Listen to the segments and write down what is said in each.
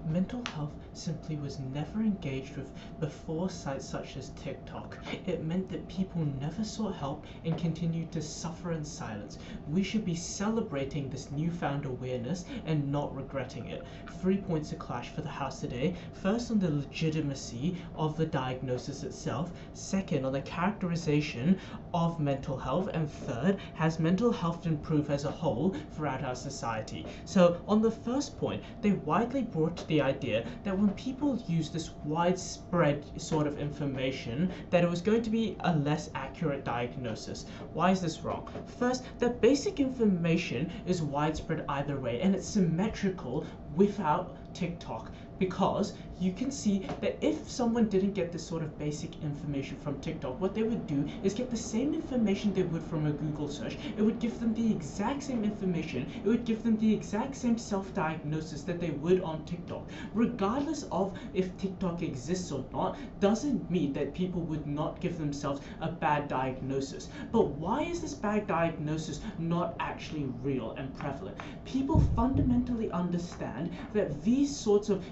mental health simply was never engaged with before sites such as TikTok. It meant that people never sought help and continued to suffer in silence. We should be celebrating this newfound awareness and not regretting it. 3 points of clash for the House today. First, on the legitimacy of the diagnosis itself. Second, on the characterization of mental health. And third, has mental health improved as a whole throughout our society? So on the first point, they widely brought the idea that when people use this widespread sort of information, that it was going to be a less accurate diagnosis. Why is this wrong? First, the basic information is widespread either way, and it's symmetrical without TikTok, because you can see that if someone didn't get this sort of basic information from TikTok, what they would do is get the same information they would from a Google search. It would give them the exact same information. It would give them the exact same self-diagnosis that they would on TikTok. Regardless of if TikTok exists or not, doesn't mean that people would not give themselves a bad diagnosis. But why is this bad diagnosis not actually real and prevalent? People fundamentally understand that these sorts of,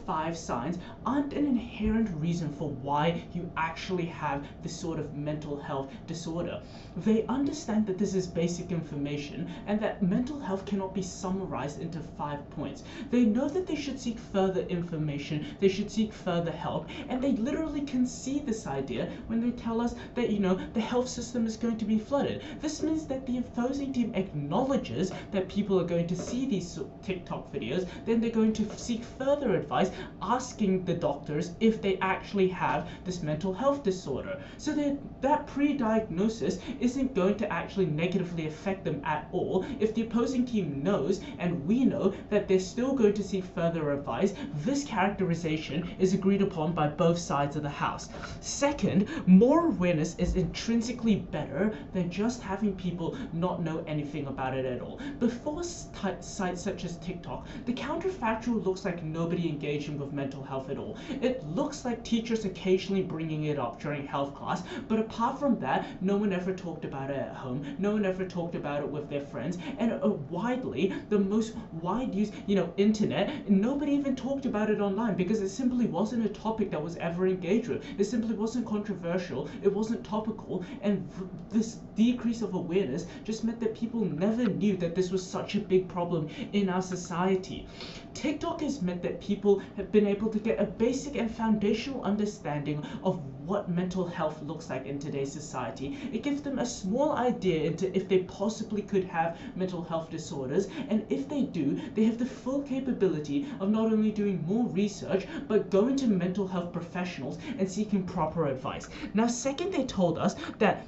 5 signs aren't an inherent reason for why you actually have this sort of mental health disorder. They understand that this is basic information and that mental health cannot be summarized into 5 points. They know that they should seek further information, they should seek further help, and they literally concede this idea when they tell us that, the health system is going to be flooded. This means that the opposing team acknowledges that people are going to see these TikTok videos, then they're going to seek further advice, asking the doctors if they actually have this mental health disorder. So that pre-diagnosis isn't going to actually negatively affect them at all if the opposing team knows, and we know, that they're still going to seek further advice. This characterization is agreed upon by both sides of the house. Second, more awareness is intrinsically better than just having people not know anything about it at all. Before sites such as TikTok, the counterfactual looks like nobody engaging with mental health at all. It looks like teachers occasionally bringing it up during health class, but apart from that, no one ever talked about it at home, no one ever talked about it with their friends, and widely, the most wide used, internet, nobody even talked about it online because it simply wasn't a topic that was ever engaged with. It simply wasn't controversial, it wasn't topical, and this decrease of awareness just meant that people never knew that this was such a big problem in our society. TikTok has meant that people have been able to get a basic and foundational understanding of what mental health looks like in today's society. It gives them a small idea into if they possibly could have mental health disorders, and if they do, they have the full capability of not only doing more research, but going to mental health professionals and seeking proper advice. Now, second, they told us that,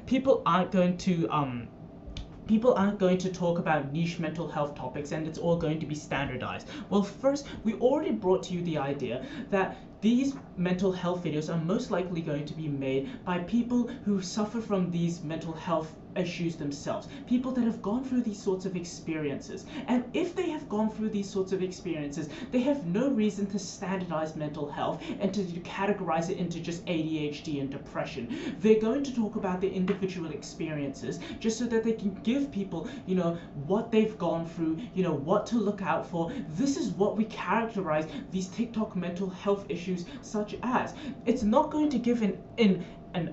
people aren't going to talk about niche mental health topics and it's all going to be standardized. Well, first, we already brought to you the idea that these mental health videos are most likely going to be made by people who suffer from these mental health issues themselves, people that have gone through these sorts of experiences. And if they have gone through these sorts of experiences, they have no reason to standardize mental health and to categorize it into just ADHD and depression. They're going to talk about their individual experiences just so that they can give people, what they've gone through, what to look out for. This is what we characterize these TikTok mental health issues such as. It's not going to give an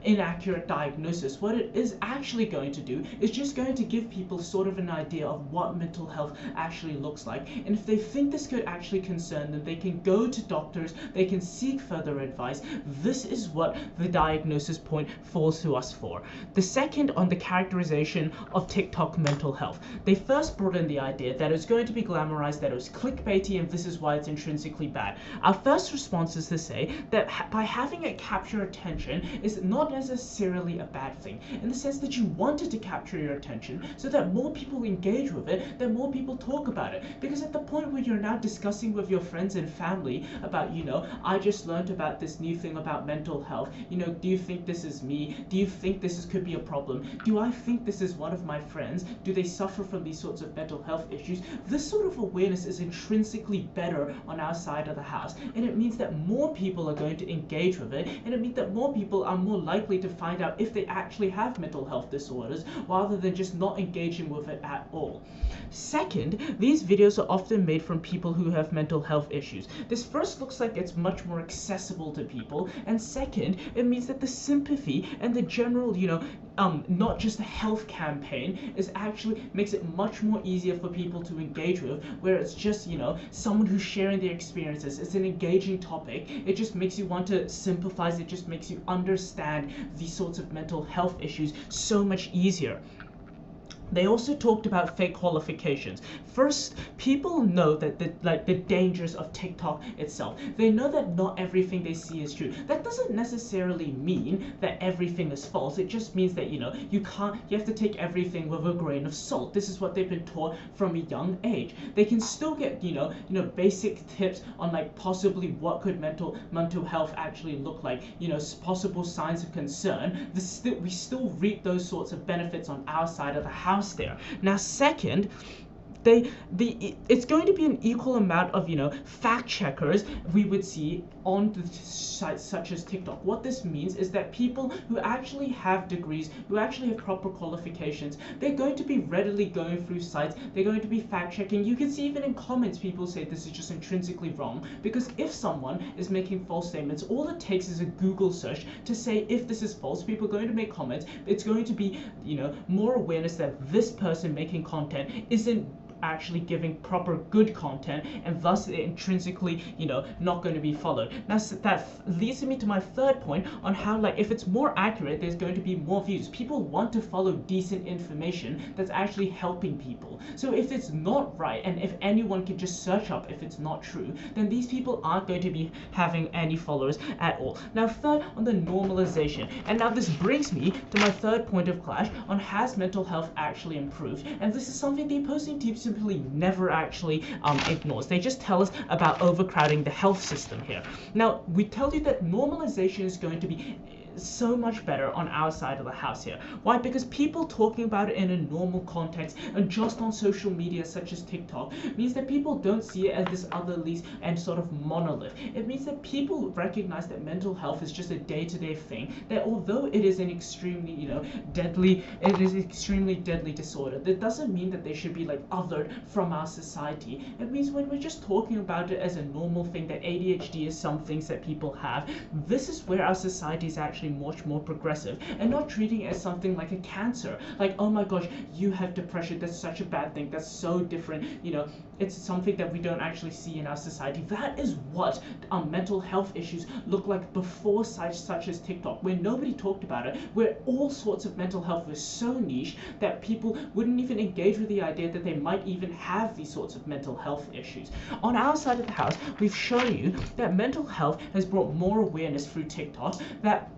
inaccurate diagnosis. What it is actually going to do is just going to give people sort of an idea of what mental health actually looks like, and if they think this could actually concern them, they can go to doctors, they can seek further advice. This is what the diagnosis point falls to us for. The second, on the characterization of TikTok mental health, they first brought in the idea that it was going to be glamorized, that it was clickbaity, and this is why it's intrinsically bad. Our first response is to say that by having it capture attention is not necessarily a bad thing, in the sense that you wanted to capture your attention so that more people engage with it, that more people talk about it. Because at the point where you're now discussing with your friends and family about, I just learned about this new thing about mental health, do you think this is me? Do you think could be a problem? Do I think this is one of my friends? Do they suffer from these sorts of mental health issues? This sort of awareness is intrinsically better on our side of the house, and it means that more people are going to engage with it, and it means that more people are more likely to find out if they actually have mental health disorders rather than just not engaging with it at all. Second, these videos are often made from people who have mental health issues. This first looks like it's much more accessible to people, and second, it means that the sympathy and the general, not just a health campaign is actually makes it much more easier for people to engage with, where it's just, someone who's sharing their experiences. It's an engaging topic. It just makes you want to sympathize. It just makes you understand these sorts of mental health issues so much easier. They also talked about fake qualifications. First, people know that the dangers of TikTok itself. They know that not everything they see is true. That doesn't necessarily mean that everything is false. It just means that you have to take everything with a grain of salt. This is what they've been taught from a young age. They can still get basic tips on like possibly what could mental health actually look like. Possible signs of concern. We still reap those sorts of benefits on our side of the house there. Now, second, it's going to be an equal amount of fact checkers we would see on the sites such as TikTok. What this means is that people who actually have degrees, who actually have proper qualifications, they're going to be readily going through sites. They're going to be fact checking. You can see even in comments people say this is just intrinsically wrong, because if someone is making false statements, all it takes is a Google search to say if this is false. People are going to make comments. It's going to be more awareness that this person making content isn't actually giving proper good content, and thus it intrinsically not going to be followed. Now that leads me to my third point on how, like, if it's more accurate, there's going to be more views. People want to follow decent information that's actually helping people. So if it's not right, and if anyone can just search up if it's not true, then these people aren't going to be having any followers at all. Now third, on the normalization, and now this brings me to my third point of clash on has mental health actually improved, and this is something the opposing team simply never actually ignores. They just tell us about overcrowding the health system here. Now, we tell you that normalization is going to be so much better on our side of the house here. Why? Because people talking about it in a normal context and just on social media such as TikTok means that people don't see it as this otherly and sort of monolith. It means that people recognize that mental health is just a day-to-day thing, that although it is an extremely deadly disorder, that doesn't mean that they should be like othered from our society. It means when we're just talking about it as a normal thing, that ADHD is some things that people have, this is where our society is actually much more progressive, and not treating it as something like a cancer, like, oh my gosh, you have depression, that's such a bad thing, that's so different. It's something that we don't actually see in our society. That is what mental health issues look like before sites such as TikTok, where nobody talked about it, where all sorts of mental health was so niche that people wouldn't even engage with the idea that they might even have these sorts of mental health issues. On our side of the house, we've shown you that mental health has brought more awareness through TikTok, that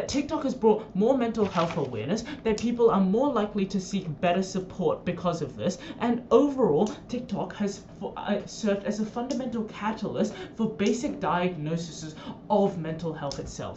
TikTok has brought more mental health awareness, that people are more likely to seek better support because of this, and overall, TikTok has served as a fundamental catalyst for basic diagnoses of mental health itself.